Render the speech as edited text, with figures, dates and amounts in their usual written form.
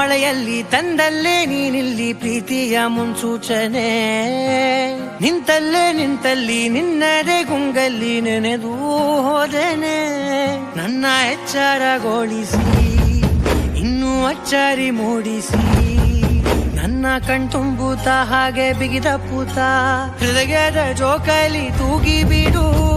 ಮಳೆಯಲ್ಲಿ ತಂದಲ್ಲೇ ನೀನಿಲ್ಲಿ ಪ್ರೀತಿಯ ಮುನ್ಸೂಚನೆ. ನಿಂತಲ್ಲಿ ನಿನ್ನದೇ ಗುಂಗಲ್ಲಿ ನೆನೆದು ಹೋದೆನೆ. ನನ್ನ ಎಚ್ಚರಗೊಳಿಸಿ ಇನ್ನೂ ಅಚ್ಚರಿ ಮೂಡಿಸಿ, ನನ್ನ ಕಣ್ತುಂಬುತ್ತ ಹಾಗೆ ಬಿಗಿದ ಪೂತ ಹೃದಯದ ಜೋಕಾಲಿ ತೂಗಿ ಬಿಡು.